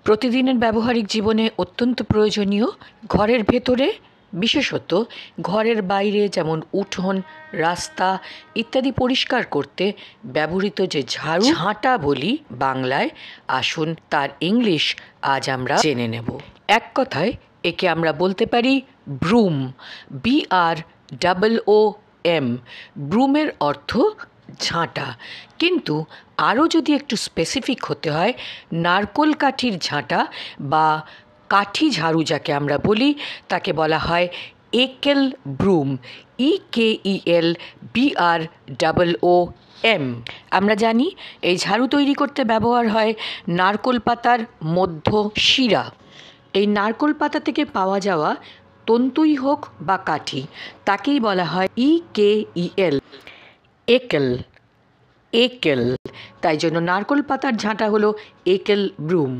প্রতিদিনের ব্যবহারিক জীবনে অত্যন্ত প্রয়োজনীয়। ঘরের ভেতরে, বিশেষত ঘরের বাইরে, যেমন উঠোন, রাস্তা ইত্যাদি পরিষ্কার করতে ব্যবহৃত যে ঝাড়ু, ঝাঁটা বলি বাংলায়, আসুন তার ইংলিশ আজ আমরা জেনে নেব। এক কথায় একে আমরা বলতে পারি ব্রুম, BROOM। ব্রুমের অর্থ ঝাঁটা, কিন্তু আরও যদি একটু স্পেসিফিক হতে হয়, নারকোল কাঠির ঝাঁটা বা কাঠি ঝাড়ু যাকে আমরা বলি, তাকে বলা হয় একেল ব্রুম, EKELBROOM। আমরা জানি এই ঝাড়ু তৈরি করতে ব্যবহার হয় নারকোল পাতার মধ্য শিরা। এই নারকোল পাতা থেকে পাওয়া যাওয়া তন্তুই হোক বা কাঠি, তাকেই বলা হয় EKEL, একেল, একেল। তাই জন্য নারকোল পাতার ঝাঁটা হলো একেল ব্রুম।